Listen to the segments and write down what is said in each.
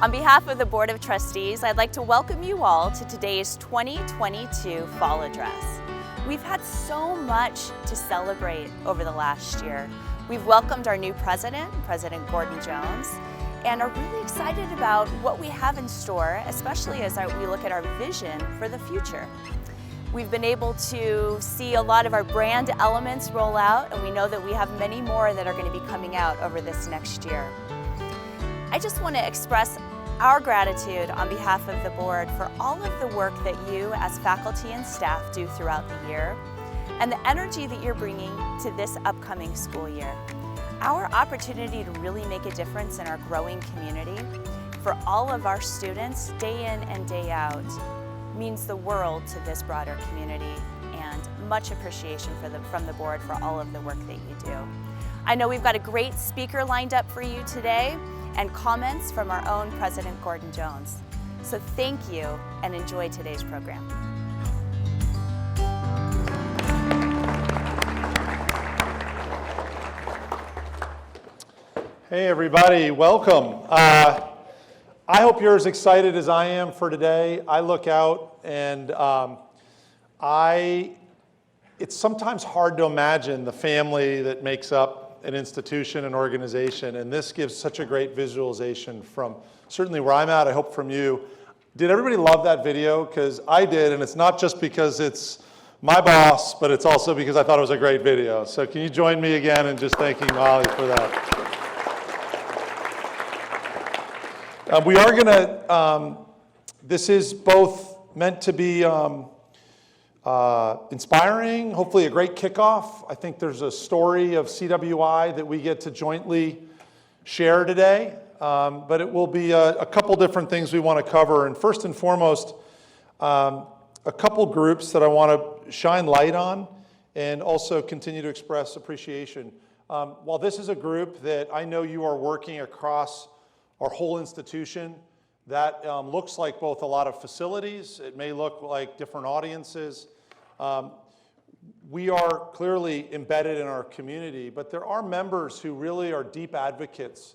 On behalf of the Board of Trustees, I'd like to welcome you all to today's 2022 Fall Address. We've had so much to celebrate over the last year. We've welcomed our new president, President Gordon Jones, and are really excited about what we have in store, especially as we look at our vision for the future. We've been able to see a lot of our brand elements roll out, and we know that we have many more that are going to be coming out over this next year. I just want to express our gratitude on behalf of the board for all of the work that you as faculty and staff do throughout the year and the energy that you're bringing to this upcoming school year. Our opportunity to really make a difference in our growing community for all of our students day in and day out means the world to this broader community, and much appreciation from the board for all of the work that you do. I know we've got a great speaker lined up for you today and comments from our own President Gordon Jones. So thank you and enjoy today's program. Hey everybody, welcome. I hope you're as excited as I am for today. I look out and it's sometimes hard to imagine the family that makes up an institution, an organization, and this gives such a great visualization from certainly where I'm at, I hope from you. Did everybody love that video? Because I did, and it's not just because it's my boss, but it's also because I thought it was a great video. So can you join me again in just thanking Molly for that? We are going to, this is both meant to be inspiring, hopefully a great kickoff. I think there's a story of CWI that we get to jointly share today, but it will be a couple different things we want to cover. And first and foremost, a couple groups that I want to shine light on and also continue to express appreciation. While this is a group that I know you are working across our whole institution, that looks like both a lot of facilities, it may look like different audiences. We are clearly embedded in our community, but there are members who really are deep advocates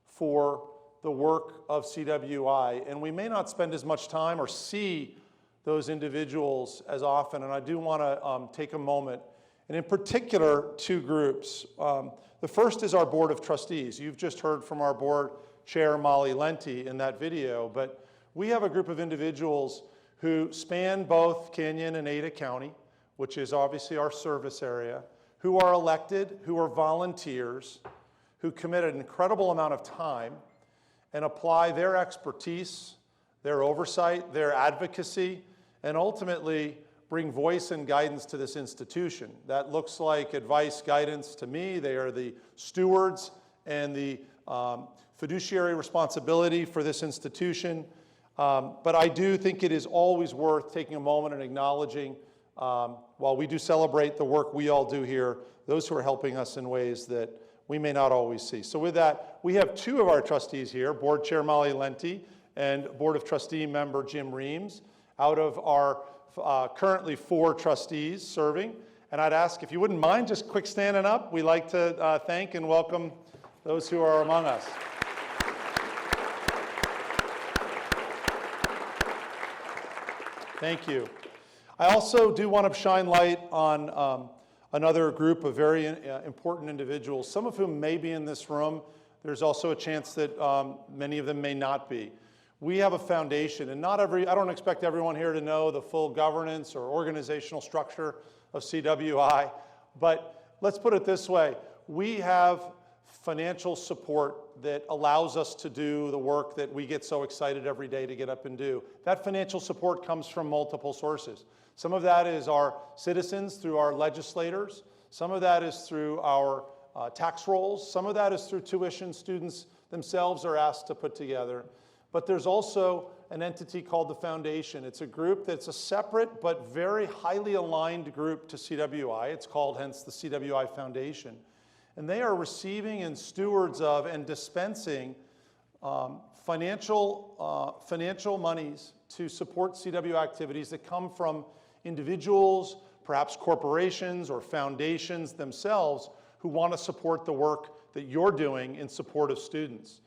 for the work of CWI, and we may not spend as much time or see those individuals as often, and I do want to take a moment, and in particular, two groups. The first is our Board of Trustees. You've just heard from our board Chair Molly Lenti in that video, but we have a group of individuals who span both Canyon and Ada County, which is obviously our service area, who are elected, who are volunteers, who commit an incredible amount of time and apply their expertise, their oversight, their advocacy, and ultimately bring voice and guidance to this institution. That looks like advice, guidance to me. They are the stewards and the fiduciary responsibility for this institution. But I do think it is always worth taking a moment and acknowledging, while we do celebrate the work we all do here, those who are helping us in ways that we may not always see. So with that, we have two of our trustees here, Board Chair Molly Lenti and Board of Trustee member Jim Reams, out of our currently 4 trustees serving. And I'd ask if you wouldn't mind just quick standing up. We like to thank and welcome those who are among us. Thank you. I also do want to shine light on another group of very important individuals, some of whom may be in this room. There's also a chance that many of them may not be. We have a foundation, and I don't expect everyone here to know the full governance or organizational structure of CWI, but let's put it this way. We have financial support that allows us to do the work that we get so excited every day to get up and do. That financial support comes from multiple sources. Some of that is our citizens through our legislators. Some of that is through our tax rolls. Some of that is through tuition students themselves are asked to put together. But there's also an entity called the Foundation. It's a group that's a separate but very highly aligned group to CWI. It's called, hence, the CWI Foundation. And they are receiving and stewards of and dispensing financial monies to support CWI activities that come from individuals, perhaps corporations or foundations themselves who want to support the work that you're doing in support of students.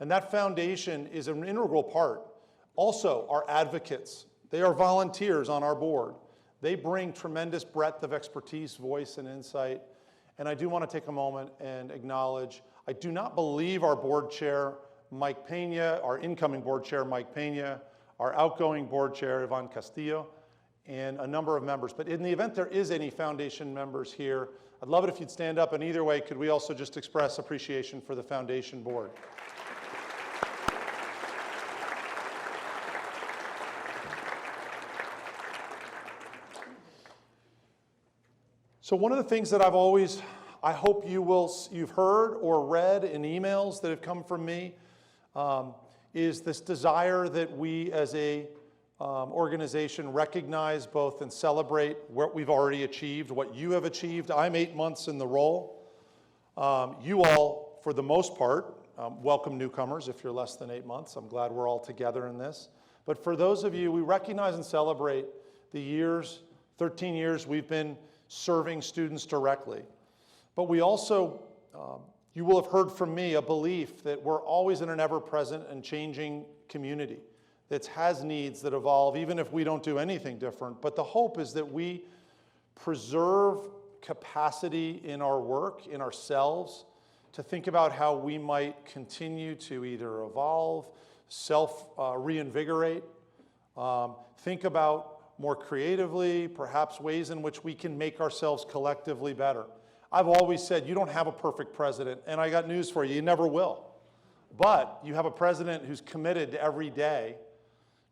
And that foundation is an integral part. Also, our advocates. They are volunteers on our board. They bring tremendous breadth of expertise, voice, and insight. And I do want to take a moment and acknowledge, I do not believe our board chair, Mike Pena, our incoming board chair, Mike Pena, our outgoing board chair, Ivan Castillo, and a number of members. But in the event there is any foundation members here, I'd love it if you'd stand up. And either way, could we also just express appreciation for the foundation board? So one of the things that I hope you've heard or read in emails that have come from me is this desire that we as a organization recognize both and celebrate what we've already achieved, what you have achieved. I'm 8 months in the role. You all, for the most part, welcome newcomers if you're less than 8 months. I'm glad we're all together in this. But for those of you, we recognize and celebrate the years, 13 years we've been serving students directly. But we also, you will have heard from me, a belief that we're always in an ever-present and changing community that has needs that evolve, even if we don't do anything different. But the hope is that we preserve capacity in our work, in ourselves, to think about how we might continue to either evolve, reinvigorate, think about more creatively, perhaps ways in which we can make ourselves collectively better. I've always said, you don't have a perfect president, and I got news for you, you never will. But you have a president who's committed to every day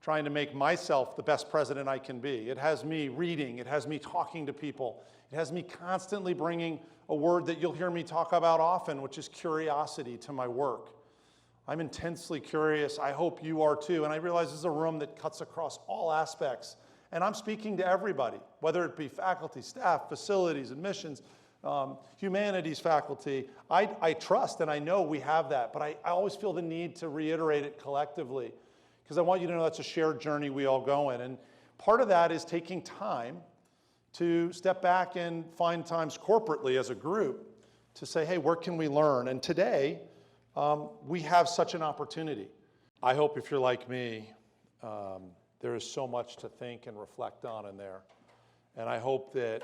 trying to make myself the best president I can be. It has me reading, it has me talking to people, it has me constantly bringing a word that you'll hear me talk about often, which is curiosity to my work. I'm intensely curious, I hope you are too, and I realize this is a room that cuts across all aspects. And I'm speaking to everybody, whether it be faculty, staff, facilities, admissions, humanities faculty. I trust and I know we have that, but I always feel the need to reiterate it collectively because I want you to know that's a shared journey we all go in. And part of that is taking time to step back and find times corporately as a group to say, hey, where can we learn? And today, we have such an opportunity. I hope if you're like me, there is so much to think and reflect on in there. And I hope that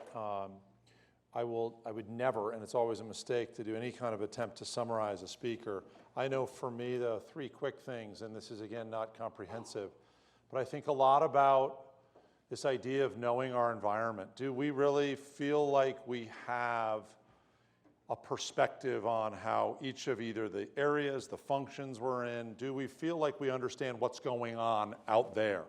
I would never, and it's always a mistake, to do any kind of attempt to summarize a speaker. I know for me, the 3 quick things, and this is again not comprehensive, but I think a lot about this idea of knowing our environment. Do we really feel like we have a perspective on how each of either the areas, the functions we're in, do we feel like we understand what's going on out there?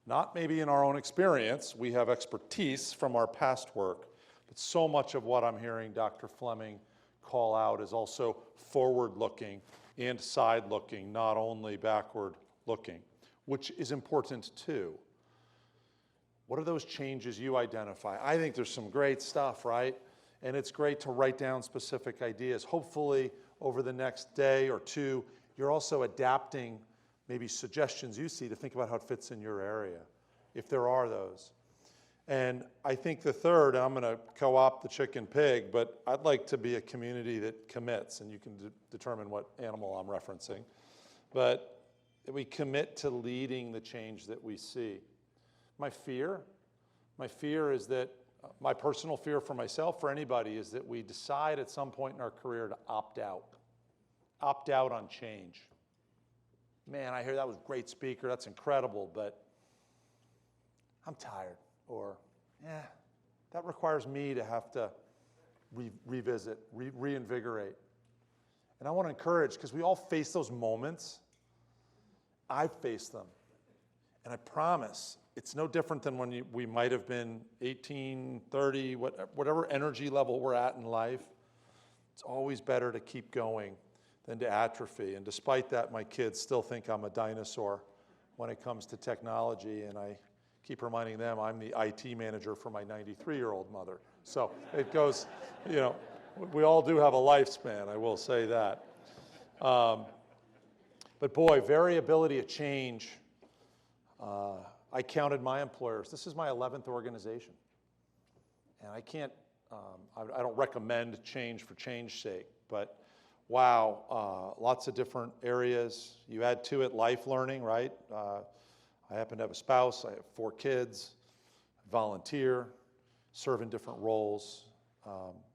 Not maybe in our own experience, we have expertise from our past work, but so much of what I'm hearing Dr. Fleming call out is also forward-looking and side-looking, not only backward-looking, which is important too. What are those changes you identify? I think there's some great stuff, right? And it's great to write down specific ideas. Hopefully, over the next day or two, you're also adapting maybe suggestions you see to think about how it fits in your area, if there are those. And I think the third, and I'm going to co-opt the chicken pig, but I'd like to be a community that commits, and you can determine what animal I'm referencing, but we commit to leading the change that we see. My fear is that, my personal fear for myself, for anybody, is that we decide at some point in our career to opt out on change. Man, I hear that was a great speaker, that's incredible, but I'm tired, or that requires me to have to revisit, reinvigorate. And I want to encourage, because we all face those moments. I've faced them, and I promise it's no different than when we might have been 18, 30, whatever energy level we're at in life. It's always better to keep going than to atrophy. And despite that, my kids still think I'm a dinosaur when it comes to technology, and I keep reminding them I'm the IT manager for my 93-year-old mother. So it goes, we all do have a lifespan, I will say that. But boy, variability of change. I counted my employers. This is my 11th organization. And I can't, I don't recommend change for change's sake, but wow, lots of different areas. You add to it life learning, right? I happen to have a spouse, I have 4 kids, volunteer, serve in different roles.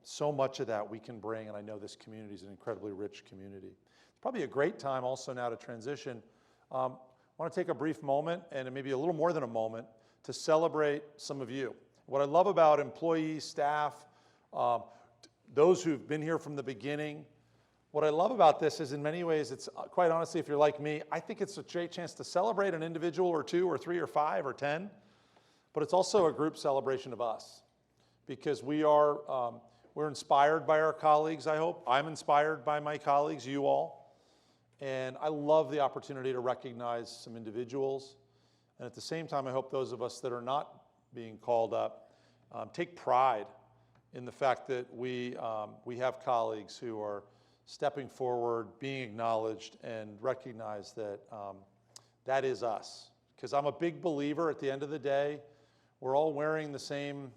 So much of that we can bring, and I know this community is an incredibly rich community. It's probably a great time also now to transition. I want to take a brief moment, and maybe a little more than a moment, to celebrate some of you. What I love about employees, staff, those who've been here from the beginning, what I love about this is in many ways, it's quite honestly, if you're like me, I think it's a great chance to celebrate an individual or 2 or 3 or 5 or 10, but it's also a group celebration of us because we're inspired by our colleagues, I hope. I'm inspired by my colleagues, you all, and I love the opportunity to recognize some individuals, and at the same time, I hope those of us that are not being called up take pride in the fact that we have colleagues who are stepping forward, being acknowledged, and recognize that that is us. Because I'm a big believer at the end of the day, we're all wearing the same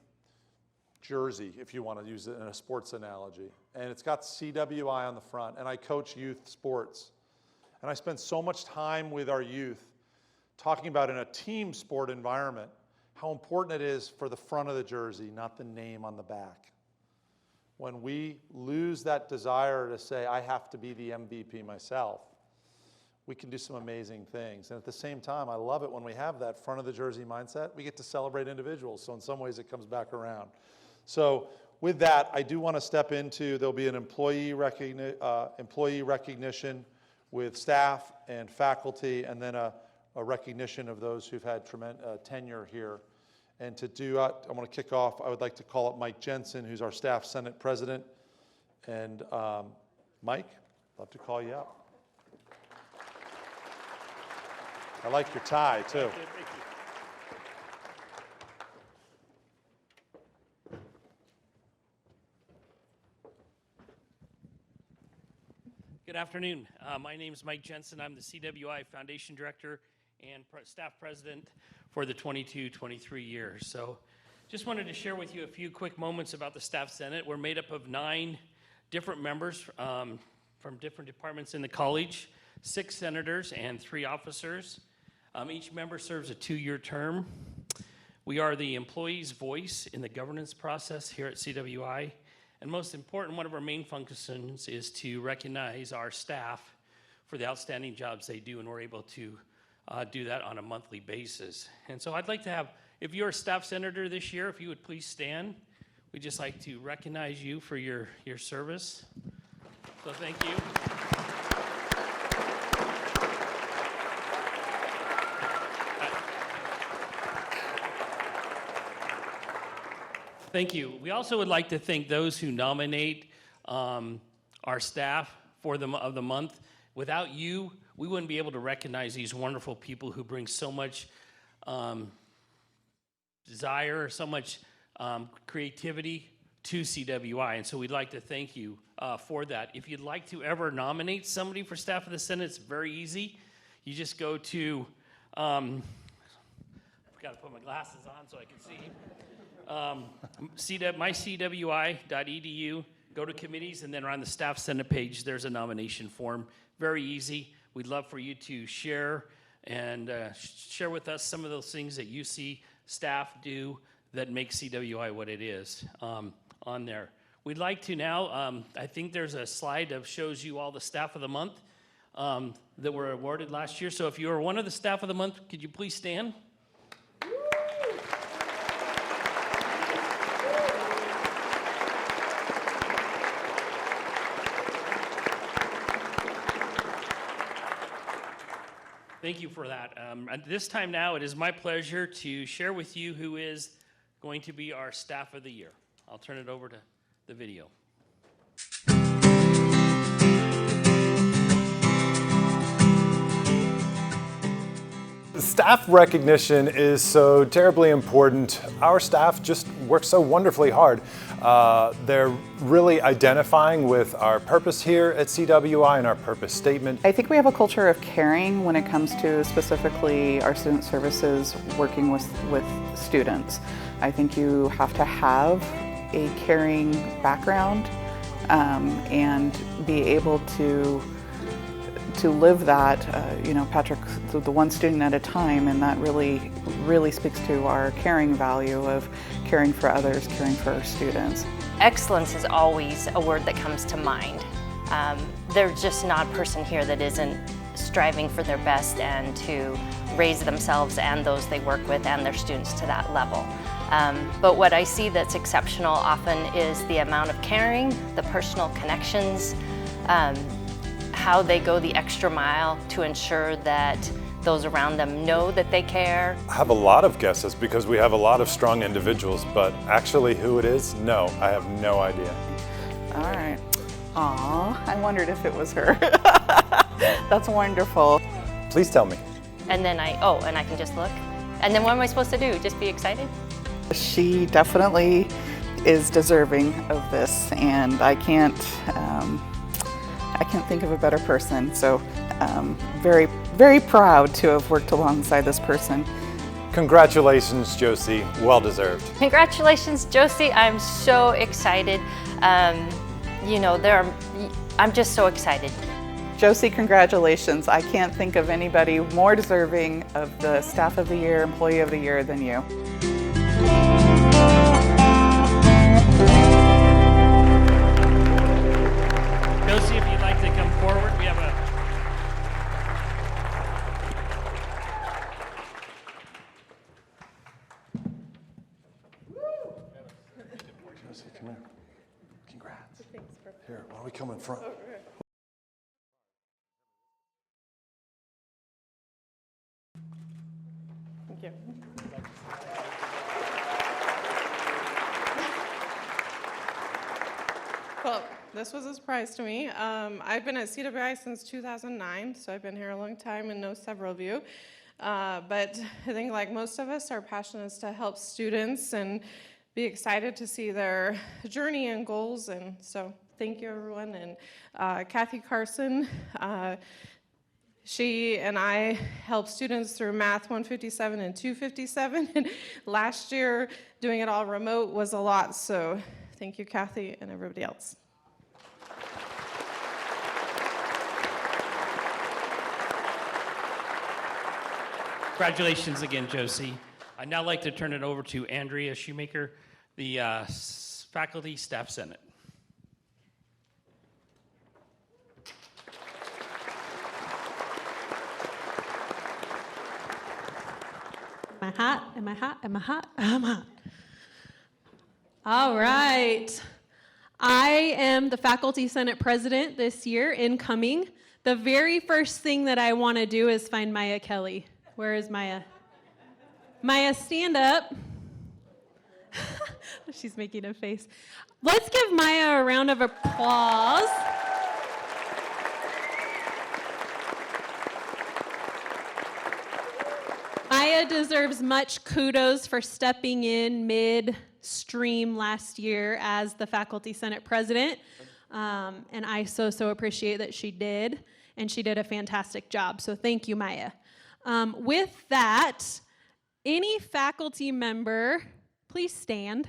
jersey, if you want to use it in a sports analogy. And it's got CWI on the front, and I coach youth sports. And I spend so much time with our youth talking about in a team sport environment how important it is for the front of the jersey, not the name on the back. When we lose that desire to say, I have to be the MVP myself, we can do some amazing things. And at the same time, I love it when we have that front of the jersey mindset, we get to celebrate individuals. So in some ways, it comes back around. So with that, I do want to step into, there'll be an employee recognition with staff and faculty, and then a recognition of those who've had tenure here. And to do that, I want to kick off, I would like to call up Mike Jensen, who's our staff Senate president. And Mike, I'd love to call you up. I like your tie, too. Thank you. Good afternoon. My name is Mike Jensen. I'm the CWI Foundation Director and Staff President for the 22-23 year. So just wanted to share with you a few quick moments about the Staff Senate. We're made up of 9 different members from different departments in the college, 6 senators and 3 officers. Each member serves a 2-year term. We are the employee's voice in the governance process here at CWI. And most important, one of our main functions is to recognize our staff for the outstanding jobs they do, and we're able to do that on a monthly basis. And so I'd like to have, if you're a staff senator this year, if you would please stand. We'd just like to recognize you for your service. So thank you. Thank you. We also would like to thank those who nominate our staff for the month. Without you, we wouldn't be able to recognize these wonderful people who bring so much desire, so much creativity to CWI. And so we'd like to thank you for that. If you'd like to ever nominate somebody for staff of the Senate, it's very easy. You just go to, I've got to put my glasses on so I can see. mycwi.edu, go to committees, and then on the Staff Senate page, there's a nomination form. Very easy. We'd love for you to share and share with us some of those things that you see staff do that make CWI what it is on there. We'd like to now, I think there's a slide that shows you all the staff of the month that were awarded last year. So if you are one of the staff of the month, could you please stand? Thank you for that. At this time now, it is my pleasure to share with you who is going to be our Staff of the Year. I'll turn it over to the video. Staff recognition is so terribly important. Our staff just works so wonderfully hard. They're really identifying with our purpose here at CWI and our purpose statement. I think we have a culture of caring when it comes to specifically our student services working with students. I think you have to have a caring background and be able to live that, Patrick, the one student at a time, and that really speaks to our caring value of caring for others, caring for our students. Excellence is always a word that comes to mind. There's just not a person here that isn't striving for their best and to raise themselves and those they work with and their students to that level. But what I see that's exceptional often is the amount of caring, the personal connections, how they go the extra mile to ensure that those around them know that they care. I have a lot of guesses because we have a lot of strong individuals, but actually who it is, no, I have no idea. All right. Aw, I wondered if it was her. That's wonderful. Please tell me. And then and I can just look. And then what am I supposed to do? Just be excited? She definitely is deserving of this, and I can't think of a better person. So very, very proud to have worked alongside this person. Congratulations, Josie. Well deserved. Congratulations, Josie. I'm so excited. I'm just so excited. Josie, congratulations. I can't think of anybody more deserving of the Staff of the Year, Employee of the Year than you. Josie, if you'd like to come forward, we have a... Josie, come here. Congrats. Here, why don't we come in front? Thank you. Well, this was a surprise to me. I've been at CWI since 2009, so I've been here a long time and know several of you. But I think like most of us, our passion is to help students and be excited to see their journey and goals. And so thank you, everyone. And Kathy Carson, she and I help students through Math 157 and 257. And last year, doing it all remote was a lot. So thank you, Kathy, and everybody else. Congratulations again, Josie. I'd now like to turn it over to Andrea Shoemaker, the Faculty Staff Senate. Am I hot? Am I hot? Am I hot? I'm hot. All right. I am the Faculty Senate President this year, incoming. The very first thing that I want to do is find Maya Kelly. Where is Maya? Maya, stand up. She's making a face. Let's give Maya a round of applause. Maya deserves much kudos for stepping in midstream last year as the Faculty Senate President. And I so appreciate that she did, and she did a fantastic job. So thank you, Maya. With that, any faculty member, please stand.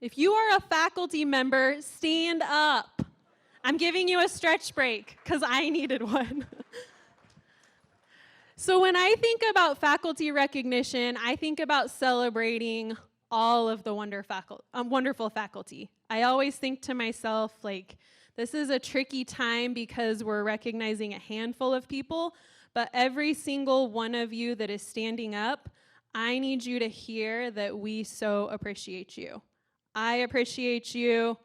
If you are a faculty member, stand up. I'm giving you a stretch break because I needed one. So when I think about faculty recognition, I think about celebrating all of the wonderful faculty. I always think to myself, like, this is a tricky time because we're recognizing a handful of people, but every single one of you that is standing up, I need you to hear that we so appreciate you. I appreciate you.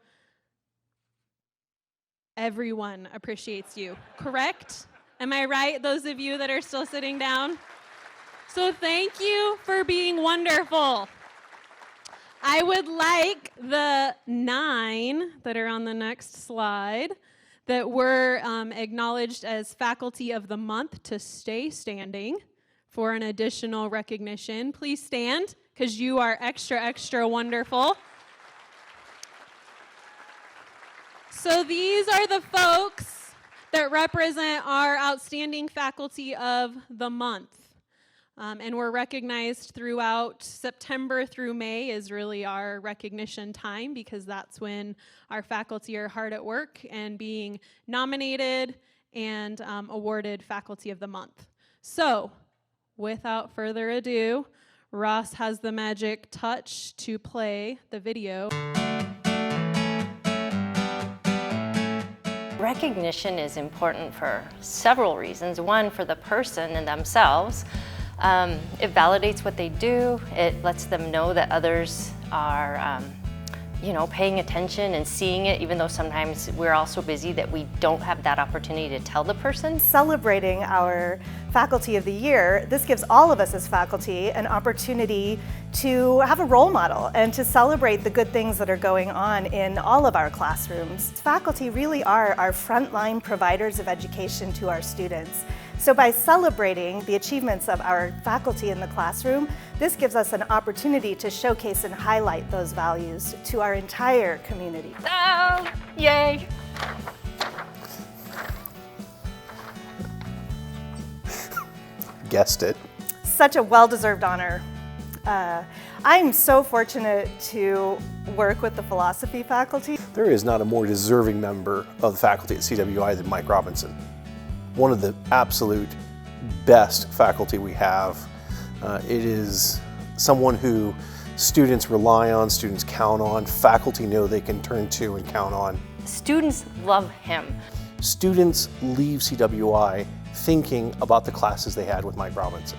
Everyone appreciates you, correct? Am I right, those of you that are still sitting down? So thank you for being wonderful. I would like the 9 that are on the next slide that were acknowledged as Faculty of the Month to stay standing for an additional recognition. Please stand, because you are extra wonderful. So these are the folks that represent our outstanding Faculty of the Month. And we're recognized throughout September through May is really our recognition time, because that's when our faculty are hard at work and being nominated and awarded Faculty of the Month. So, without further ado, Ross has the magic touch to play the video. Recognition is important for several reasons. One, for the person and themselves. It validates what they do. It lets them know that others are paying attention and seeing it, even though sometimes we're all so busy that we don't have that opportunity to tell the person. Celebrating our Faculty of the Year, this gives all of us as faculty an opportunity to have a role model and to celebrate the good things that are going on in all of our classrooms. Faculty really are our frontline providers of education to our students. So by celebrating the achievements of our faculty in the classroom, this gives us an opportunity to showcase and highlight those values to our entire community. Oh, yay! Guessed it. Such a well-deserved honor. I'm so fortunate to work with the philosophy faculty. There is not a more deserving member of the faculty at CWI than Mike Robinson. One of the absolute best faculty we have. It is someone who students rely on, students count on, faculty know they can turn to and count on. Students love him. Students leave CWI thinking about the classes they had with Mike Robinson.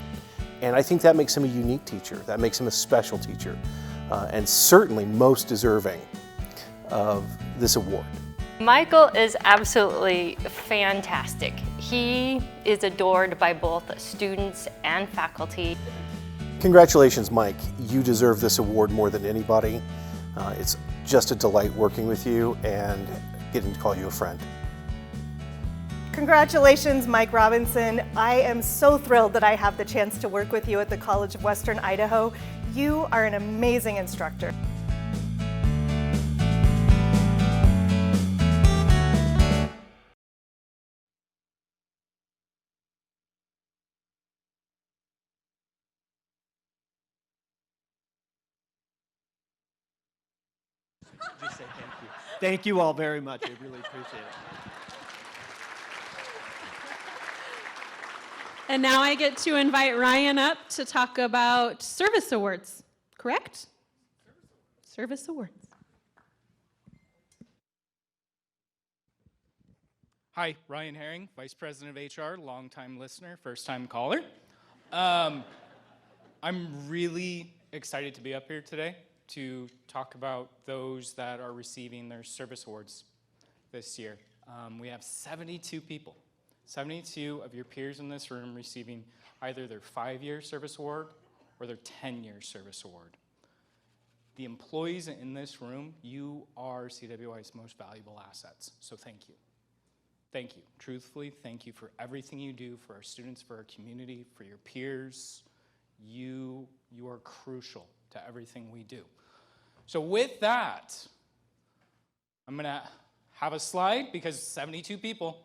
And I think that makes him a unique teacher, that makes him a special teacher, and certainly most deserving of this award. Michael is absolutely fantastic. He is adored by both students and faculty. Congratulations, Mike. You deserve this award more than anybody. It's just a delight working with you and getting to call you a friend. Congratulations, Mike Robinson. I am so thrilled that I have the chance to work with you at the College of Western Idaho. You are an amazing instructor. Just say thank you. Thank you all very much. I really appreciate it. And now I get to invite Ryan up to talk about service awards, correct? Service awards. Hi, Ryan Herring, Vice President of HR, longtime listener, first-time caller. I'm really excited to be up here today to talk about those that are receiving their service awards this year. We have 72 people, 72 of your peers in this room receiving either their 5-year service award or their 10-year service award. The employees in this room, you are CWI's most valuable assets, so thank you. Thank you. Truthfully, thank you for everything you do for our students, for our community, for your peers. You are crucial to everything we do. So with that, I'm going to have a slide because 72 people.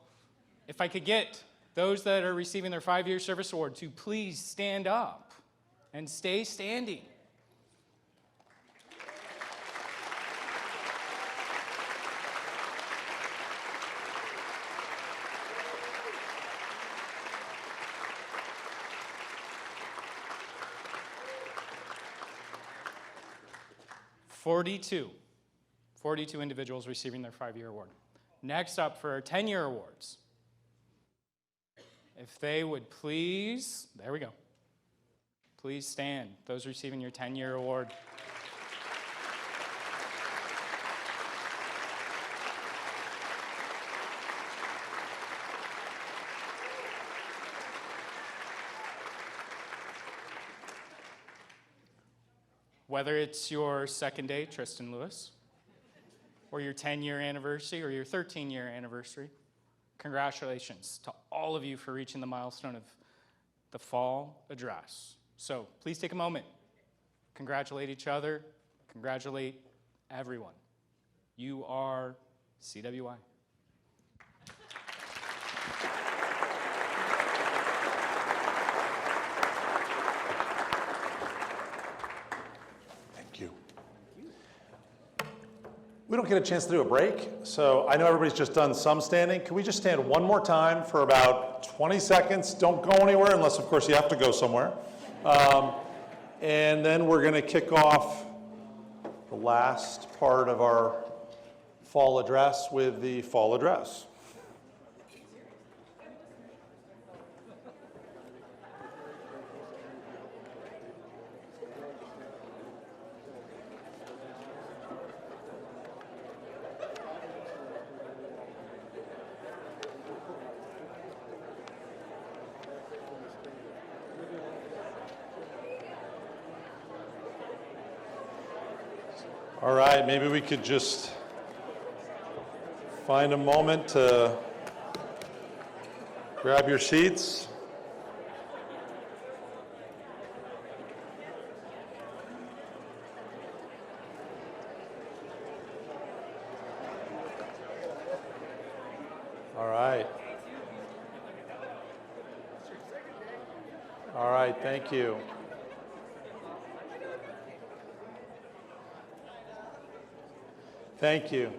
If I could get those that are receiving their 5-year service award to please stand up and stay standing. Forty-two individuals receiving their 5-year award. Next up for our 10-year awards. If they would please, there we go. Please stand, those receiving your 10-year award. Whether it's your second day, Tristan Lewis, or your 10-year anniversary or your 13-year anniversary, congratulations to all of you for reaching the milestone of the fall address. So please take a moment, congratulate each other, congratulate everyone. You are CWI. We don't get a chance to do a break, so I know everybody's just done some standing. Can we just stand one more time for about 20 seconds? Don't go anywhere unless, of course, you have to go somewhere. And then we're going to kick off the last part of our fall address with the fall address. All right, maybe we could just find a moment to grab your seats. All right. All right, thank you. Thank you.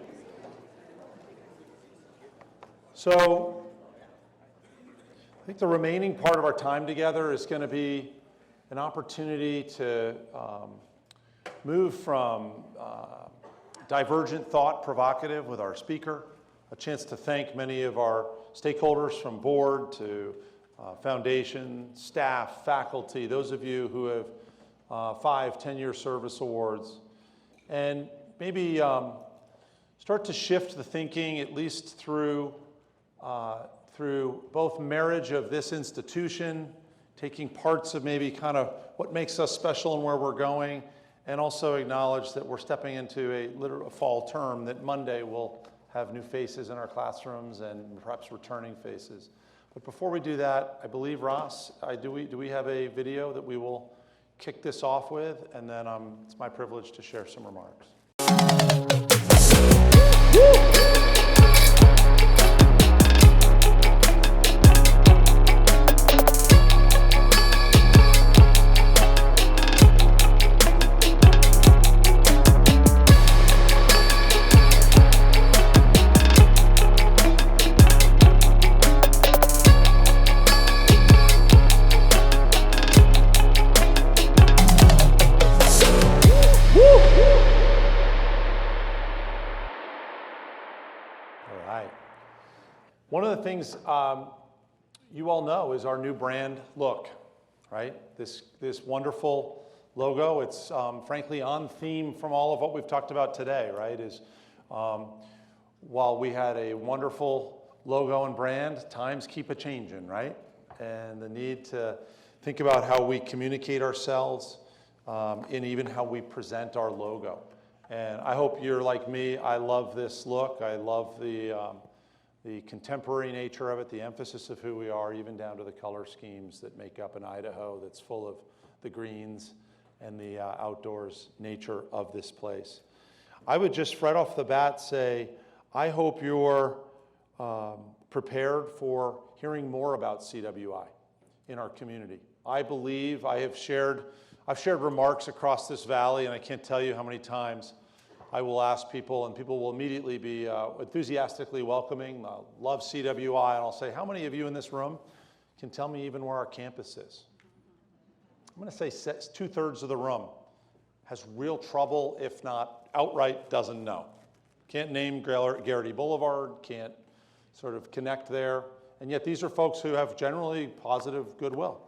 So, I think the remaining part of our time together is going to be an opportunity to move from divergent thought provocative with our speaker, a chance to thank many of our stakeholders from board to foundation, staff, faculty, those of you who have 5, 10-year service awards, and maybe start to shift the thinking, at least through both marriage of this institution, taking parts of maybe kind of what makes us special and where we're going, and also acknowledge that we're stepping into a fall term, that Monday we'll have new faces in our classrooms and perhaps returning faces. But before we do that, I believe, Ross, do we have a video that we will kick this off with? And then it's my privilege to share some remarks. One of the things you all know is our new brand look, right? This wonderful logo. It's frankly on theme from all of what we've talked about today, right? While we had a wonderful logo and brand, times keep a-changing, right? And the need to think about how we communicate ourselves and even how we present our logo. And I hope you're like me. I love this look. I love the contemporary nature of it, the emphasis of who we are, even down to the color schemes that make up an Idaho that's full of the greens and the outdoors nature of this place. I would just right off the bat say, I hope you're prepared for hearing more about CWI in our community. I believe I've shared remarks across this valley, and I can't tell you how many times I will ask people, and people will immediately be enthusiastically welcoming, love CWI, and I'll say, how many of you in this room can tell me even where our campus is? I'm going to say 2/3 of the room has real trouble, if not outright doesn't know. Can't name Garrity Boulevard, can't sort of connect there, and yet these are folks who have generally positive goodwill.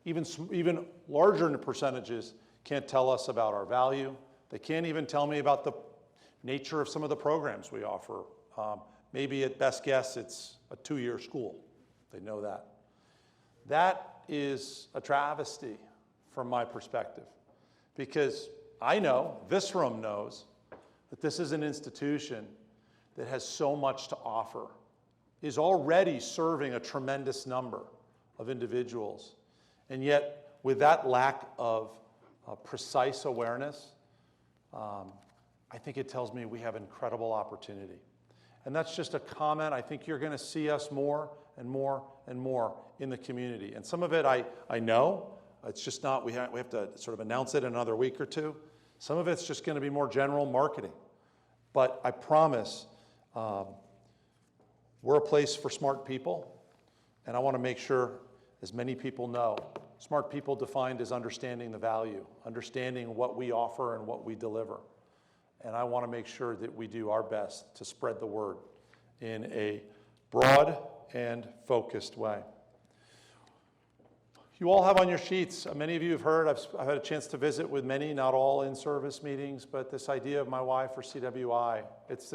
Even larger percentages can't tell us about our value. They can't even tell me about the nature of some of the programs we offer. Maybe at best guess, it's a 2-year school. They know that. That is a travesty from my perspective, because I know, this room knows, that this is an institution that has so much to offer, is already serving a tremendous number of individuals. And yet, with that lack of precise awareness, I think it tells me we have incredible opportunity. And that's just a comment. I think you're going to see us more and more and more in the community. And some of it I know. It's just not, we have to sort of announce it in another week or two. Some of it's just going to be more general marketing. But I promise we're a place for smart people, and I want to make sure as many people know. Smart people defined as understanding the value, understanding what we offer and what we deliver. And I want to make sure that we do our best to spread the word in a broad and focused way. You all have on your sheets, many of you have heard, I've had a chance to visit with many, not all in-service meetings, but this idea of my why for CWI. It's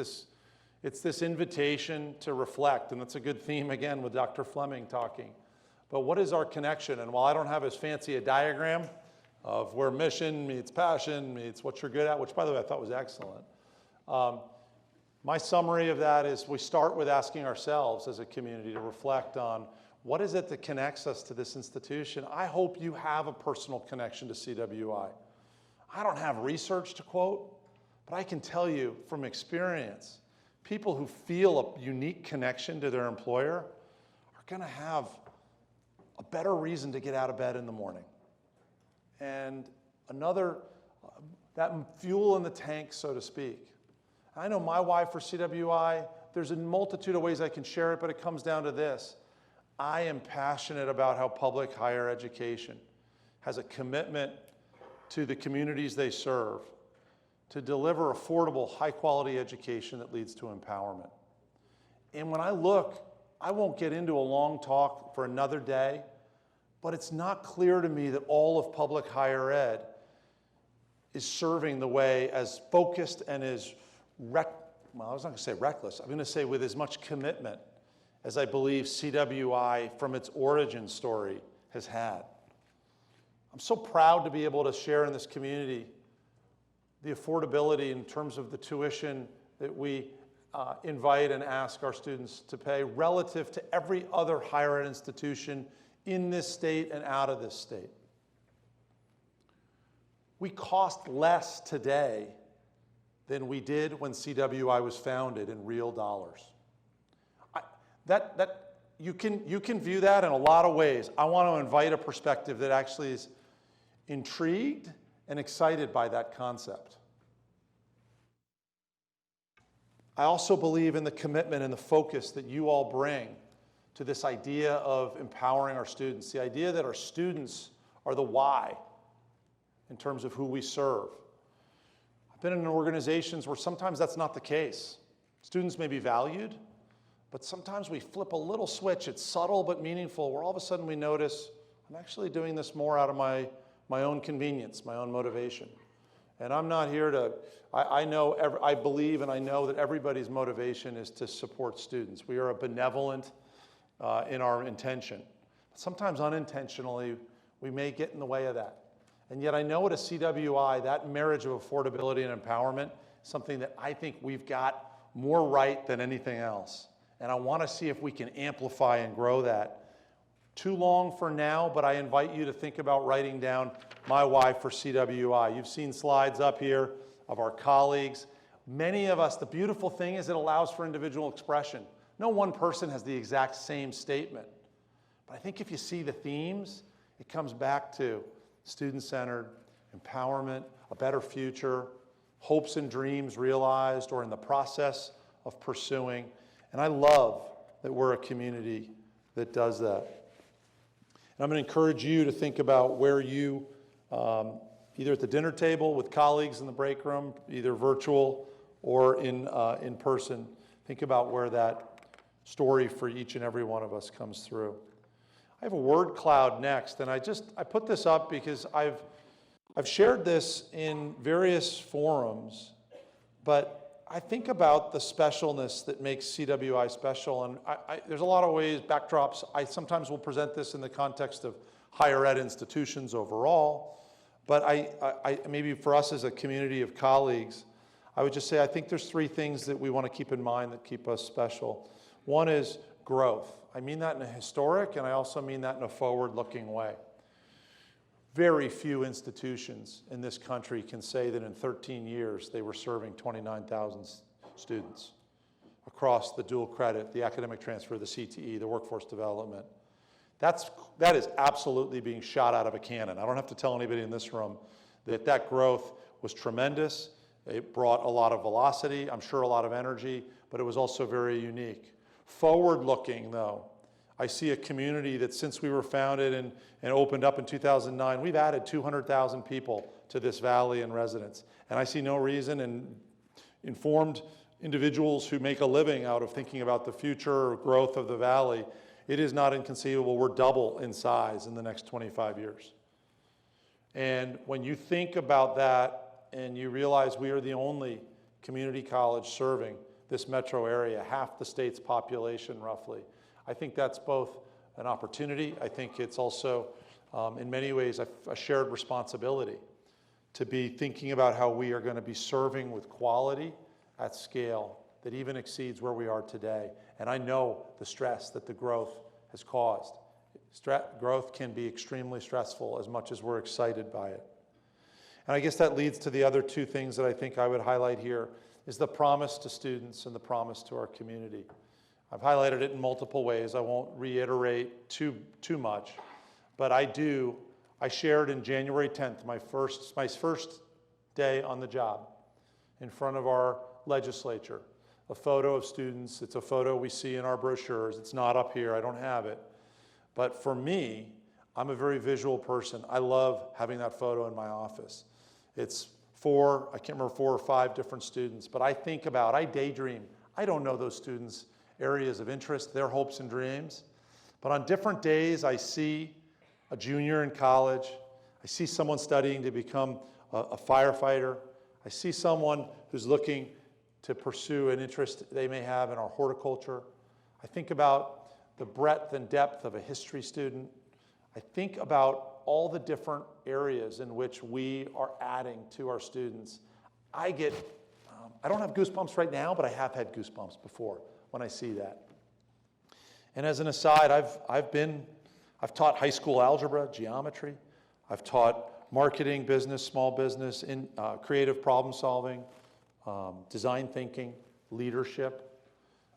this invitation to reflect, and that's a good theme again with Dr. Fleming talking. But what is our connection? And while I don't have as fancy a diagram of where mission meets passion meets what you're good at, which by the way I thought was excellent, my summary of that is we start with asking ourselves as a community to reflect on what is it that connects us to this institution. I hope you have a personal connection to CWI. I don't have research to quote, but I can tell you from experience, people who feel a unique connection to their employer are going to have a better reason to get out of bed in the morning. And another, that fuel in the tank, so to speak. I know my why for CWI, there's a multitude of ways I can share it, but it comes down to this. I am passionate about how public higher education has a commitment to the communities they serve to deliver affordable, high-quality education that leads to empowerment. And when I look, I won't get into a long talk for another day, but it's not clear to me that all of public higher ed is serving the way as focused and as, I was not going to say reckless, I'm going to say with as much commitment as I believe CWI from its origin story has had. I'm so proud to be able to share in this community the affordability in terms of the tuition that we invite and ask our students to pay relative to every other higher ed institution in this state and out of this state. We cost less today than we did when CWI was founded in real dollars. You can view that in a lot of ways. I want to invite a perspective that actually is intrigued and excited by that concept. I also believe in the commitment and the focus that you all bring to this idea of empowering our students, the idea that our students are the why in terms of who we serve. I've been in organizations where sometimes that's not the case. Students may be valued, but sometimes we flip a little switch. It's subtle but meaningful, where all of a sudden we notice, I'm actually doing this more out of my own convenience, my own motivation. And I'm not here to, I believe and I know that everybody's motivation is to support students. We are a benevolent in our intention. Sometimes unintentionally, we may get in the way of that. And yet I know at a CWI, that marriage of affordability and empowerment is something that I think we've got more right than anything else. And I want to see if we can amplify and grow that. Too long for now, but I invite you to think about writing down my why for CWI. You've seen slides up here of our colleagues. Many of us, the beautiful thing is it allows for individual expression. No one person has the exact same statement. But I think if you see the themes, it comes back to student-centered, empowerment, a better future, hopes and dreams realized or in the process of pursuing. And I love that we're a community that does that. And I'm going to encourage you to think about where you, either at the dinner table with colleagues in the break room, either virtual or in person, think about where that story for each and every one of us comes through. I have a word cloud next, and I put this up because I've shared this in various forums, but I think about the specialness that makes CWI special, and there's a lot of ways, backdrops. I sometimes will present this in the context of higher ed institutions overall, but I maybe for us as a community of colleagues, I would just say I think there's three things that we want to keep in mind that keep us special. One is growth. I mean that in a historic, and I also mean that in a forward-looking way. Very few institutions in this country can say that in 13 years they were serving 29,000 students across the dual credit, the academic transfer, the CTE, the workforce development. That is absolutely being shot out of a cannon. I don't have to tell anybody in this room that that growth was tremendous It brought a lot of velocity, I'm sure a lot of energy, but it was also very unique. Forward-looking, though, I see a community that since we were founded and opened up in 2009, we've added 200,000 people to this valley and residents. And I see no reason, and informed individuals who make a living out of thinking about the future growth of the valley, it is not inconceivable we're double in size in the next 25 years. And when you think about that and you realize we are the only community college serving this metro area, half the state's population roughly, I think that's both an opportunity. I think it's also, in many ways, a shared responsibility to be thinking about how we are going to be serving with quality at scale that even exceeds where we are today. And I know the stress that the growth has caused. Growth can be extremely stressful as much as we're excited by it. And I guess that leads to the other two things that I think I would highlight here is the promise to students and the promise to our community. I've highlighted it in multiple ways. I won't reiterate too much, but I shared in January 10th, my first day on the job, in front of our legislature, a photo of students. It's a photo we see in our brochures. It's not up here, I don't have it. But for me, I'm a very visual person. I love having that photo in my office. It's I can't remember 4 or 5 different students, but I daydream. I don't know those students' areas of interest, their hopes and dreams. But on different days, I see a junior in college. I see someone studying to become a firefighter. I see someone who's looking to pursue an interest they may have in our horticulture. I think about the breadth and depth of a history student. I think about all the different areas in which we are adding to our students. I don't have goosebumps right now, but I have had goosebumps before when I see that. And as an aside, I've taught high school algebra, geometry. I've taught marketing, business, small business, creative problem solving, design thinking, leadership.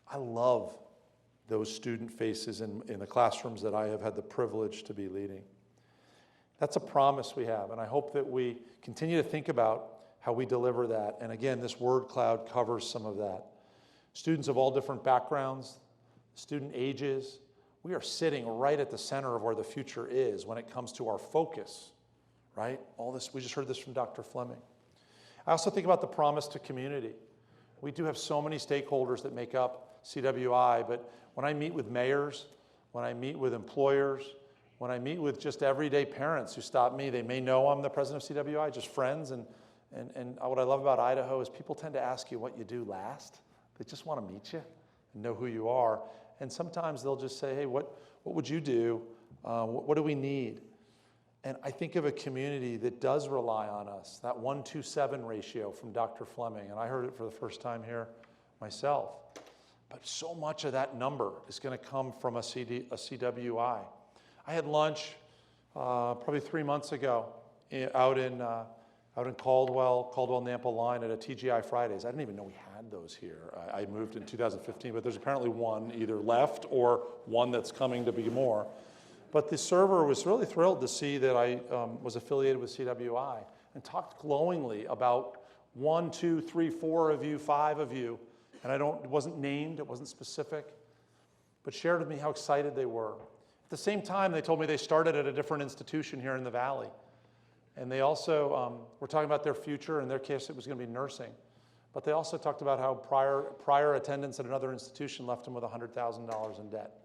I love those student faces in the classrooms that I have had the privilege to be leading. That's a promise we have, and I hope that we continue to think about how we deliver that. And again, this word cloud covers some of that. Students of all different backgrounds, student ages, we are sitting right at the center of where the future is when it comes to our focus, right? All this, we just heard this from Dr. Fleming. I also think about the promise to community. We do have so many stakeholders that make up CWI, but when I meet with mayors, when I meet with employers, when I meet with just everyday parents who stop me, they may know I'm the president of CWI, just friends, and what I love about Idaho is people tend to ask you what you do last. They just want to meet you and know who you are. And sometimes they'll just say, hey, what would you do? What do we need? And I think of a community that does rely on us, that 1-to-7 ratio from Dr. Fleming, and I heard it for the first time here myself. But so much of that number is going to come from a CWI. I had lunch probably 3 months ago out in Caldwell-Nampa line at a TGI Fridays. I didn't even know we had those here. I moved in 2015, but there's apparently one either left or one that's coming to be more. But the server was really thrilled to see that I was affiliated with CWI and talked glowingly about 1, 2, 3, 4 of you, 5 of you. And it wasn't named, it wasn't specific, but shared with me how excited they were. At the same time, they told me they started at a different institution here in the Valley. And they also were talking about their future. In their case, it was going to be nursing. But they also talked about how prior attendance at another institution left them with $100,000 in debt.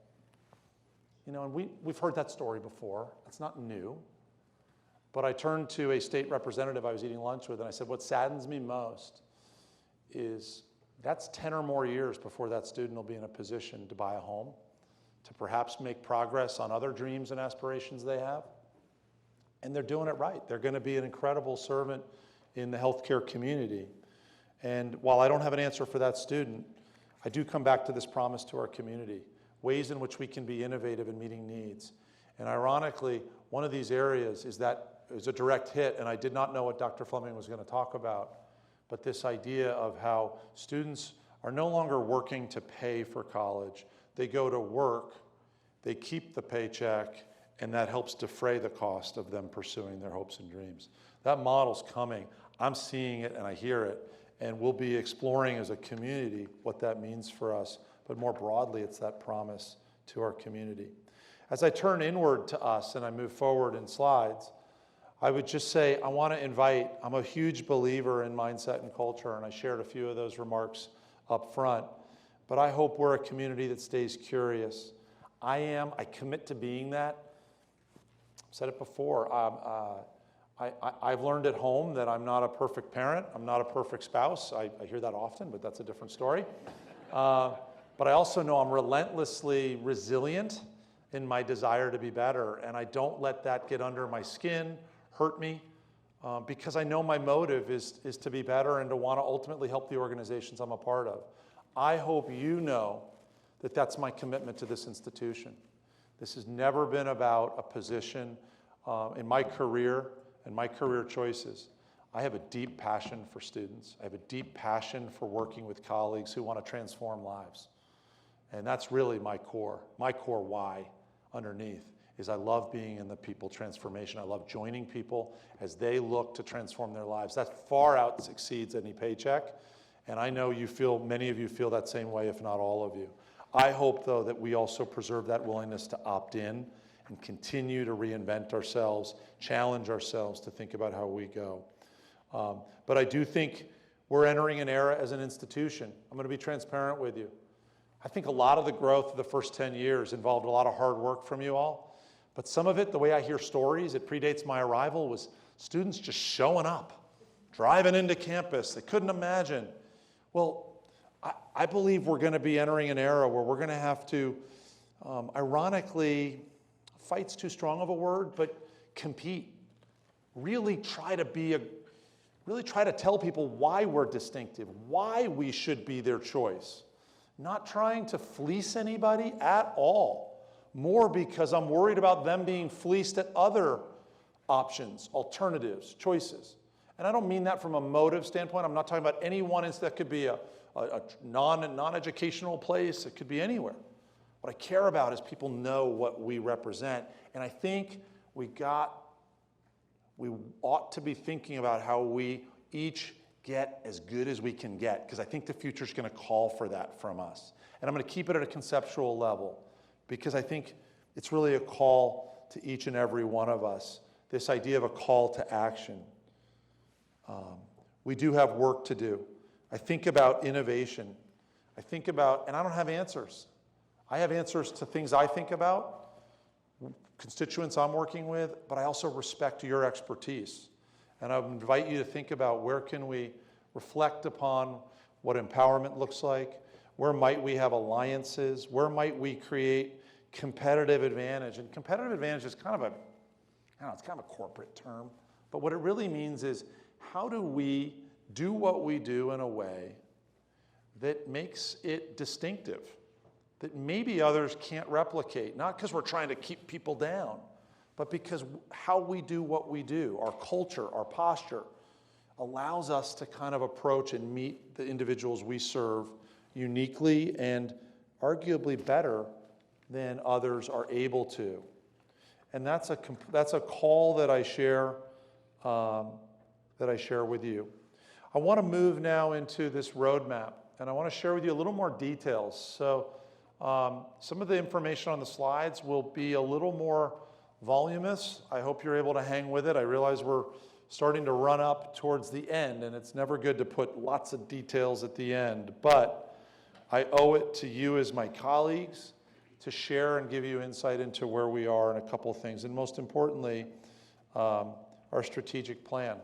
You know, and we've heard that story before. It's not new. But I turned to a state representative I was eating lunch with, and I said, what saddens me most is that's 10 or more years before that student will be in a position to buy a home, to perhaps make progress on other dreams and aspirations they have. And they're doing it right. They're going to be an incredible servant in the healthcare community. And while I don't have an answer for that student, I do come back to this promise to our community, ways in which we can be innovative in meeting needs. And ironically, one of these areas is a direct hit, and I did not know what Dr. Fleming was going to talk about, but this idea of how students are no longer working to pay for college. They go to work, they keep the paycheck, and that helps defray the cost of them pursuing their hopes and dreams. That model's coming. I'm seeing it and I hear it, and we'll be exploring as a community what that means for us. But more broadly, it's that promise to our community. As I turn inward to us and I move forward in slides, I would just say I want to invite, I'm a huge believer in mindset and culture, and I shared a few of those remarks up front, but I hope we're a community that stays curious. I commit to being that. I've said it before. I've learned at home that I'm not a perfect parent. I'm not a perfect spouse. I hear that often, but that's a different story. But I also know I'm relentlessly resilient in my desire to be better, and I don't let that get under my skin, hurt me, because I know my motive is to be better and to want to ultimately help the organizations I'm a part of. I hope you know that that's my commitment to this institution. This has never been about a position in my career and my career choices. I have a deep passion for students. I have a deep passion for working with colleagues who want to transform lives. And that's really my core why underneath is I love being in the people transformation. I love joining people as they look to transform their lives. That far out exceeds any paycheck. And I know many of you feel that same way, if not all of you. I hope, though, that we also preserve that willingness to opt in and continue to reinvent ourselves, challenge ourselves to think about how we go. But I do think we're entering an era as an institution. I'm going to be transparent with you. I think a lot of the growth of the first 10 years involved a lot of hard work from you all. But some of it, the way I hear stories, it predates my arrival, was students just showing up, driving into campus. They couldn't imagine. Well, I believe we're going to be entering an era where we're going to have to, ironically, fight's too strong of a word, but compete. Really try to tell people why we're distinctive, why we should be their choice. Not trying to fleece anybody at all. More because I'm worried about them being fleeced at other options, alternatives, choices. And I don't mean that from a motive standpoint. I'm not talking about any one instance. That could be a non-educational place. It could be anywhere. What I care about is people know what we represent. And I think we ought to be thinking about how we each get as good as we can get, because I think the future is going to call for that from us. And I'm going to keep it at a conceptual level, because I think it's really a call to each and every one of us, this idea of a call to action. We do have work to do. I think about innovation. And I don't have answers. I have answers to things I think about, constituents I'm working with, but I also respect your expertise. And I would invite you to think about where can we reflect upon what empowerment looks like, where might we have alliances, where might we create competitive advantage. And competitive advantage is kind of it's kind of a corporate term, but what it really means is how do we do what we do in a way that makes it distinctive, that maybe others can't replicate, not because we're trying to keep people down, but because how we do what we do, our culture, our posture, allows us to kind of approach and meet the individuals we serve uniquely and arguably better than others are able to. And that's a call that I share with you. I want to move now into this roadmap, and I want to share with you a little more details. So some of the information on the slides will be a little more voluminous. I hope you're able to hang with it. I realize we're starting to run up towards the end, and it's never good to put lots of details at the end, but I owe it to you as my colleagues to share and give you insight into where we are in a couple of things, and most importantly, our strategic plan.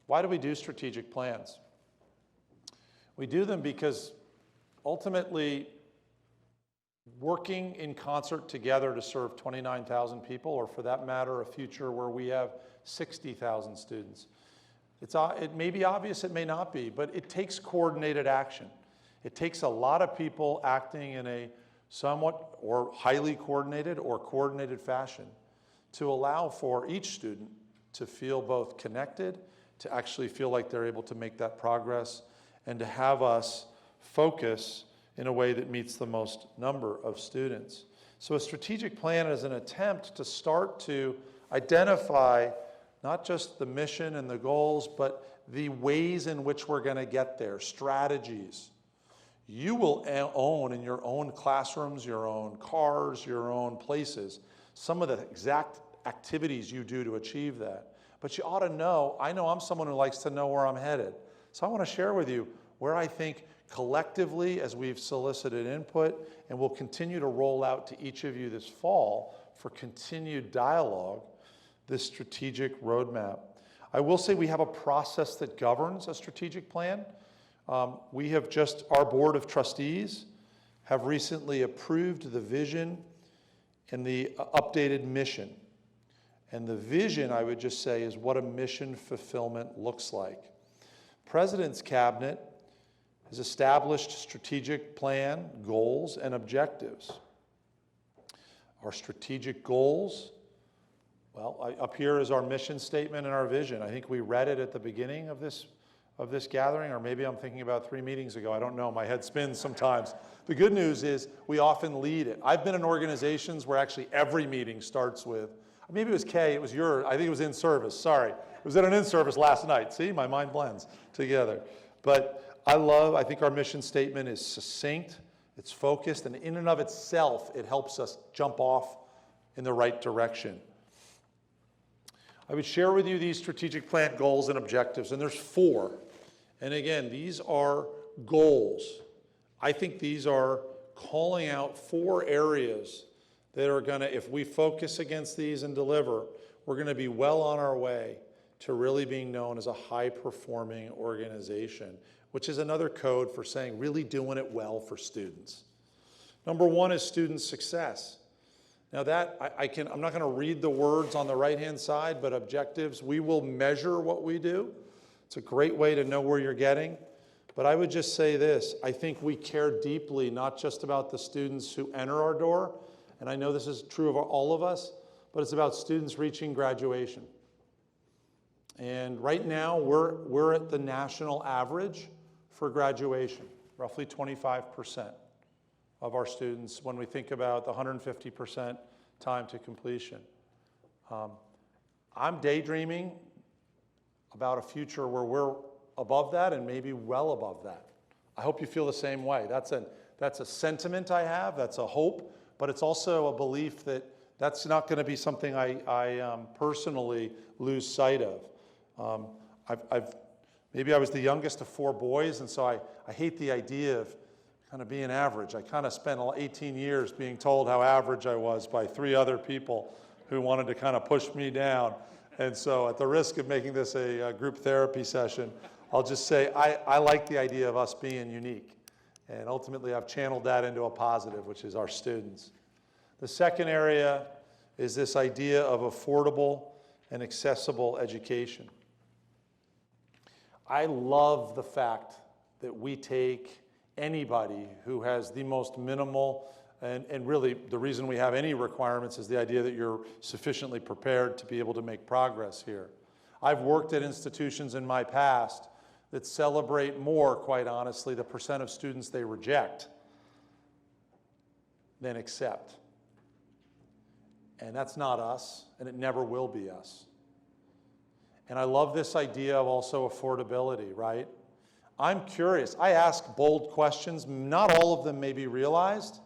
Why do we do strategic plans? We do them because ultimately, working in concert together to serve 29,000 people, or for that matter, a future where we have 60,000 students. It may be obvious, it may not be, but it takes coordinated action. It takes a lot of people acting in a somewhat or highly coordinated or coordinated fashion to allow for each student to feel both connected, to actually feel like they're able to make that progress, and to have us focus in a way that meets the most number of students. So a strategic plan is an attempt to start to identify not just the mission and the goals, but the ways in which we're going to get there, strategies. You will own in your own classrooms, your own cars, your own places, some of the exact activities you do to achieve that. But you ought to know, I know I'm someone who likes to know where I'm headed. So I want to share with you where I think collectively, as we've solicited input, and we'll continue to roll out to each of you this fall for continued dialogue, this strategic roadmap. I will say we have a process that governs a strategic plan. We have just, our board of trustees have recently approved the vision and the updated mission. And the vision, I would just say, is what a mission fulfillment looks like. President's Cabinet has established strategic plan, goals, and objectives. Our strategic goals, well, up here is our mission statement and our vision. I think we read it at the beginning of this gathering, or maybe I'm thinking about 3 meetings ago. I don't know. My head spins sometimes. The good news is we often lead it. I've been in organizations where actually every meeting starts with, maybe it was Kay, it was your, I think it was in service, sorry. It was at an in-service last night. See, my mind blends together. But I think our mission statement is succinct, it's focused, and in and of itself, it helps us jump off in the right direction. I would share with you these strategic plan goals and objectives, and there's 4. And again, these are goals. I think these are calling out 4 areas that are going to, if we focus against these and deliver, we're going to be well on our way to really being known as a high-performing organization, which is another code for saying really doing it well for students. Number 1 is student success. Now that, I'm not going to read the words on the right-hand side, but objectives, we will measure what we do. It's a great way to know where you're getting. But I would just say this, I think we care deeply, not just about the students who enter our door, and I know this is true of all of us, but it's about students reaching graduation. And right now, we're at the national average for graduation, roughly 25% of our students when we think about the 150% time to completion. I'm daydreaming about a future where we're above that and maybe well above that. I hope you feel the same way. That's a sentiment I have, that's a hope, but it's also a belief that that's not going to be something I personally lose sight of. Maybe I was the youngest of 4 boys, and so I hate the idea of kind of being average. I kind of spent 18 years being told how average I was by 3 other people who wanted to kind of push me down. And so at the risk of making this a group therapy session, I'll just say I like the idea of us being unique. And ultimately, I've channeled that into a positive, which is our students. The second area is this idea of affordable and accessible education. I love the fact that we take anybody who has the most minimal, and really the reason we have any requirements is the idea that you're sufficiently prepared to be able to make progress here. I've worked at institutions in my past that celebrate more, quite honestly, the percent of students they reject than accept. And that's not us, and it never will be us. And I love this idea of also affordability, right? I'm curious. I ask bold questions. Not all of them may be realized,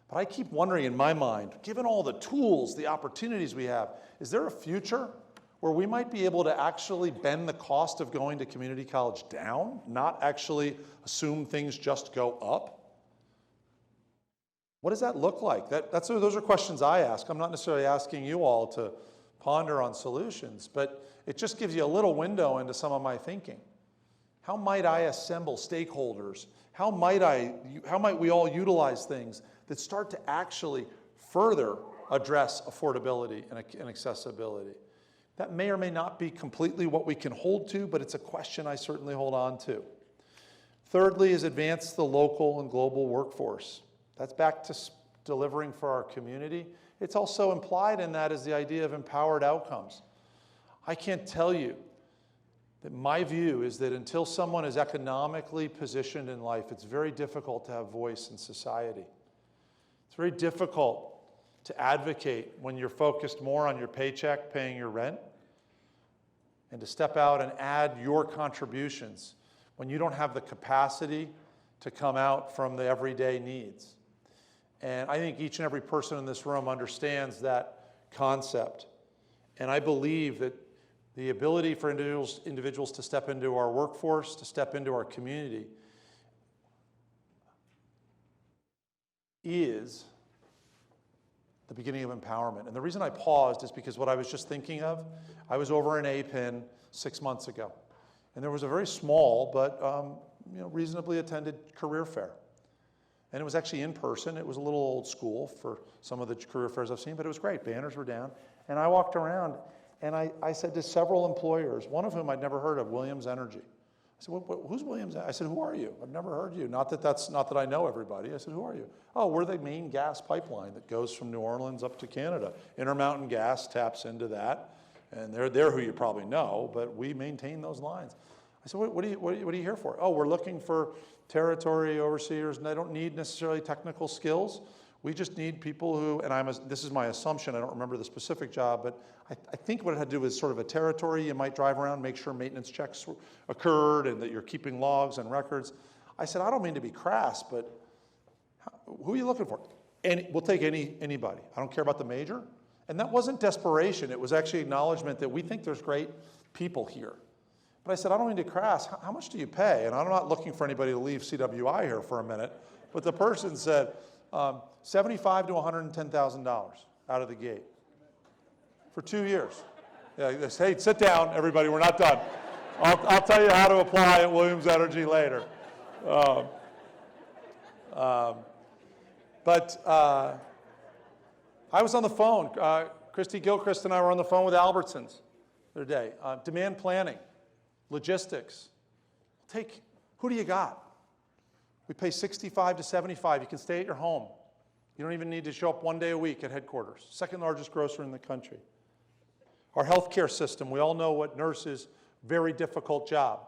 but I keep wondering in my mind, given all the tools, the opportunities we have, is there a future where we might be able to actually bend the cost of going to community college down, not actually assume things just go up? What does that look like? Those are questions I ask. I'm not necessarily asking you all to ponder on solutions, but it just gives you a little window into some of my thinking. How might I assemble stakeholders? How might we all utilize things that start to actually further address affordability and accessibility? That may or may not be completely what we can hold to, but it's a question I certainly hold on to. Thirdly is advance the local and global workforce. That's back to delivering for our community. It's also implied in that is the idea of empowered outcomes. I can't tell you that my view is that until someone is economically positioned in life, it's very difficult to have voice in society. It's very difficult to advocate when you're focused more on your paycheck, paying your rent, and to step out and add your contributions when you don't have the capacity to come out from the everyday needs. And I think each and every person in this room understands that concept. And I believe that the ability for individuals to step into our workforce, to step into our community, is the beginning of empowerment. And the reason I paused is because what I was just thinking of, I was over in APIN 6 months ago. And there was a very small but reasonably attended career fair. And it was actually in person. It was a little old school for some of the career fairs I've seen, but it was great. Banners were down. And I walked around and I said to several employers, one of whom I'd never heard of, Williams Energy. I said, who's Williams? I said, who are you? I've never heard of you. Not that I know everybody. I said, who are you? Oh, we're the main gas pipeline that goes from New Orleans up to Canada. Intermountain Gas taps into that. And they're who you probably know, but we maintain those lines. I said, what are you here for? Oh, we're looking for territory overseers, and they don't need necessarily technical skills. We just need people who, and this is my assumption, I don't remember the specific job, but I think what it had to do with sort of a territory. You might drive around, make sure maintenance checks occurred and that you're keeping logs and records. I said, I don't mean to be crass, but who are you looking for? And we'll take anybody. I don't care about the major. And that wasn't desperation. It was actually acknowledgement that we think there's great people here. But I said, I don't mean to crass. How much do you pay? And I'm not looking for anybody to leave CWI here for a minute. But the person said, $75,000 to $110,000 out of the gate for 2 years. Yeah, they say, hey, sit down, everybody. We're not done. I'll tell you how to apply at Williams Energy later. But I was on the phone. Christy Gilchrist and I were on the phone with Albertsons the other day. Demand planning, logistics. Who do you got? We pay $65 to $75. You can stay at your home. You don't even need to show up 1 day a week at headquarters. Second largest grocer in the country. Our healthcare system, we all know what nurses, very difficult job.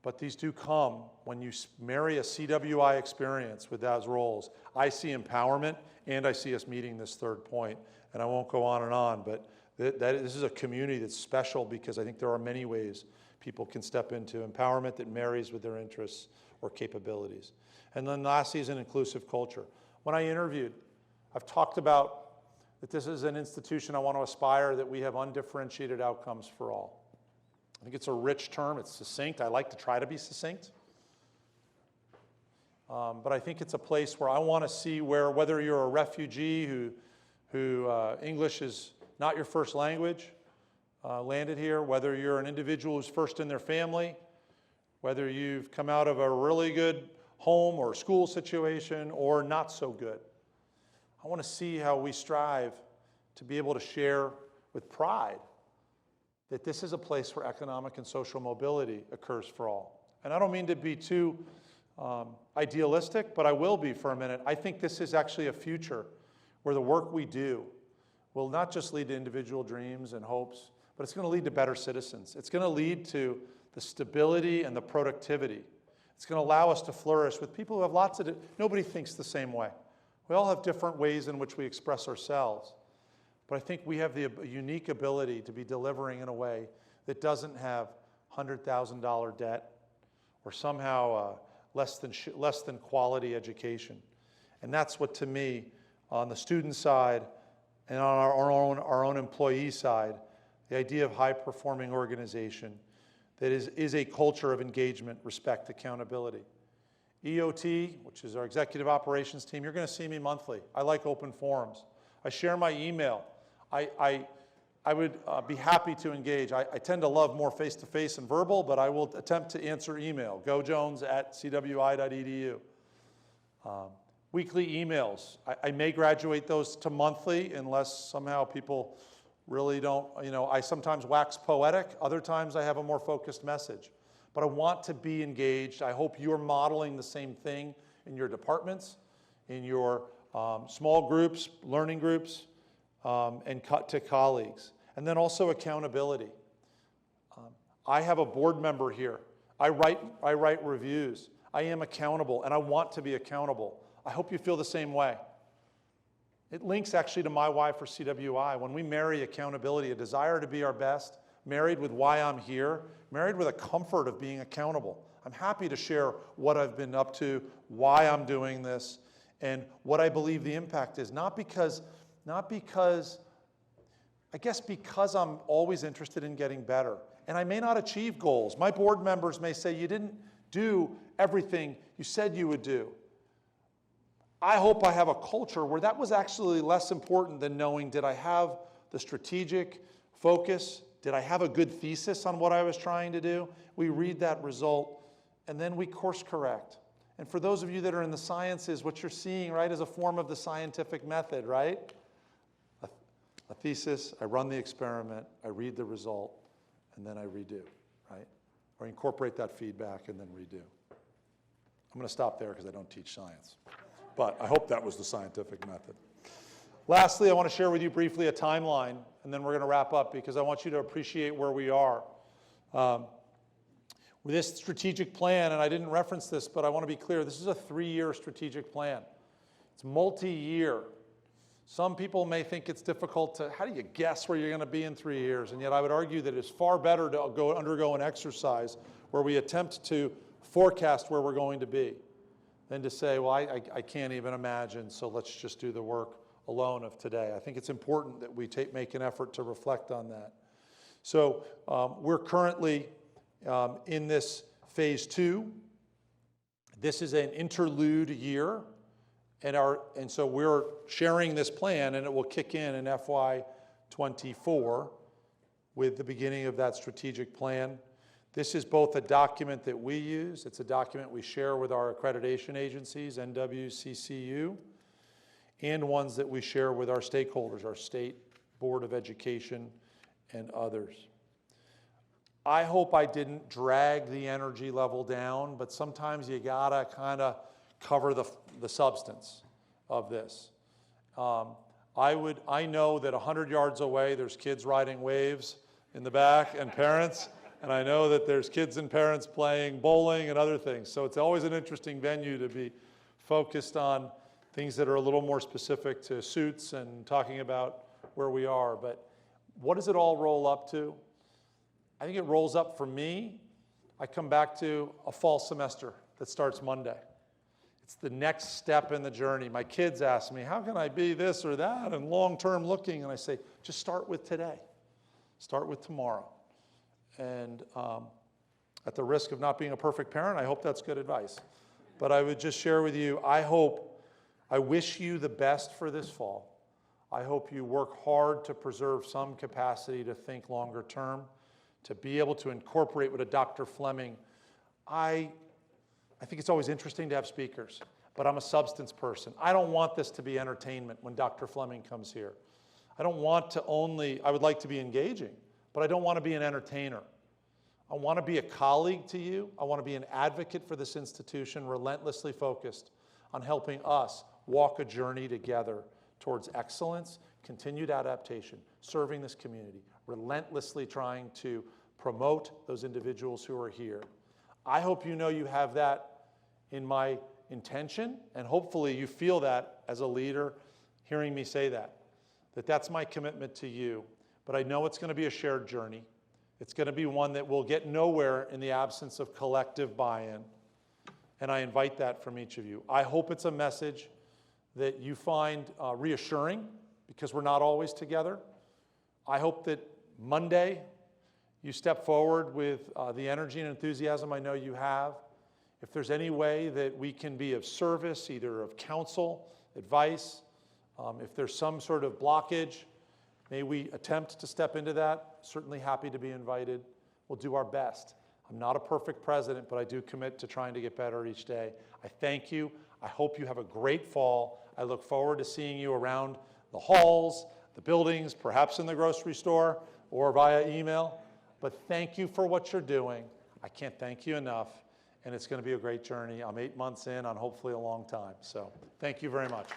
But these do come when you marry a CWI experience with those roles. I see empowerment, and I see us meeting this third point. And I won't go on, but this is a community that's special because I think there are many ways people can step into empowerment that marries with their interests or capabilities. And then lastly is an inclusive culture. When I interviewed, I've talked about that this is an institution I want to aspire that we have undifferentiated outcomes for all. I think it's a rich term, it's succinct. I like to try to be succinct. But I think it's a place where I want to see whether you're a refugee who English is not your first language, landed here, whether you're an individual who's first in their family, whether you've come out of a really good home or school situation or not so good. I want to see how we strive to be able to share with pride that this is a place where economic and social mobility occurs for all. And I don't mean to be too idealistic, but I will be for a minute. I think this is actually a future where the work we do will not just lead to individual dreams and hopes, but it's going to lead to better citizens. It's going to lead to the stability and the productivity. It's going to allow us to flourish with people who have nobody thinks the same way. We all have different ways in which we express ourselves. But I think we have the unique ability to be delivering in a way that doesn't have $100,000 debt or somehow less than quality education. And that's what, to me, on the student side and on our own employee side, the idea of high-performing organization that is a culture of engagement, respect, accountability. EOT, which is our executive operations team, you're going to see me monthly. I like open forums. I share my email. I would be happy to engage. I tend to love more face-to-face and verbal, but I will attempt to answer email. gojones@cwi.edu. Weekly emails. I may graduate those to monthly unless somehow people really don't, I sometimes wax poetic. Other times I have a more focused message. But I want to be engaged. I hope you're modeling the same thing in your departments, in your small groups, learning groups, and to colleagues. And then also accountability. I have a board member here. I write reviews. I am accountable, and I want to be accountable. I hope you feel the same way. It links actually to my why for CWI. When we marry accountability, a desire to be our best, married with why I'm here, married with a comfort of being accountable. I'm happy to share what I've been up to, why I'm doing this, and what I believe the impact is. Not because, I guess because I'm always interested in getting better. And I may not achieve goals. My board members may say, you didn't do everything you said you would do. I hope I have a culture where that was actually less important than knowing, did I have the strategic focus? Did I have a good thesis on what I was trying to do? We read that result, and then we course correct. And for those of you that are in the sciences, what you're seeing, right, is a form of the scientific method, right? A thesis, I run the experiment, I read the result, and then I redo, right? Or incorporate that feedback and then redo. I'm going to stop there because I don't teach science. But I hope that was the scientific method. Lastly, I want to share with you briefly a timeline, and then we're going to wrap up because I want you to appreciate where we are. With this strategic plan, and I didn't reference this, but I want to be clear, this is a 3-year strategic plan. It's multi-year. Some people may think it's difficult to, how do you guess where you're going to be in 3 years? And yet I would argue that it's far better to undergo an exercise where we attempt to forecast where we're going to be than to say, well, I can't even imagine, so let's just do the work alone of today. I think it's important that we make an effort to reflect on that. So we're currently in this phase 2. This is an interlude year. And so we're sharing this plan, and it will kick in FY24 with the beginning of that strategic plan. This is both a document that we use, it's a document we share with our accreditation agencies, NWCCU, and ones that we share with our stakeholders, our State Board of Education and others. I hope I didn't drag the energy level down, but sometimes you gotta kind of cover the substance of this. I know that 100 yards away there's kids riding waves in the back and parents, and I know that there's kids and parents playing bowling and other things. So it's always an interesting venue to be focused on things that are a little more specific to suits and talking about where we are. But what does it all roll up to? I think it rolls up for me. I come back to a fall semester that starts Monday. It's the next step in the journey. My kids ask me, how can I be this or that and long-term looking? And I say, just start with today. Start with tomorrow. And at the risk of not being a perfect parent, I hope that's good advice. But I would just share with you, I wish you the best for this fall. I hope you work hard to preserve some capacity to think longer term, to be able to incorporate what a Dr. Fleming, I think it's always interesting to have speakers, but I'm a substance person. I don't want this to be entertainment when Dr. Fleming comes here. I would like to be engaging, but I don't want to be an entertainer. I want to be a colleague to you. I want to be an advocate for this institution, relentlessly focused on helping us walk a journey together towards excellence, continued adaptation, serving this community, relentlessly trying to promote those individuals who are here. I hope you know you have that in my intention, and hopefully you feel that as a leader, hearing me say that that's my commitment to you. But I know it's going to be a shared journey. It's going to be one that will get nowhere in the absence of collective buy-in, and I invite that from each of you. I hope it's a message that you find reassuring, because we're not always together. I hope that Monday you step forward with the energy and enthusiasm I know you have. If there's any way that we can be of service, either of counsel, advice, if there's some sort of blockage, may we attempt to step into that. Certainly happy to be invited. We'll do our best. I'm not a perfect president, but I do commit to trying to get better each day. I thank you. I hope you have a great fall. I look forward to seeing you around the halls, the buildings, perhaps in the grocery store or via email. But thank you for what you're doing. I can't thank you enough. And it's going to be a great journey. I'm 8 months in on hopefully a long time. So thank you very much.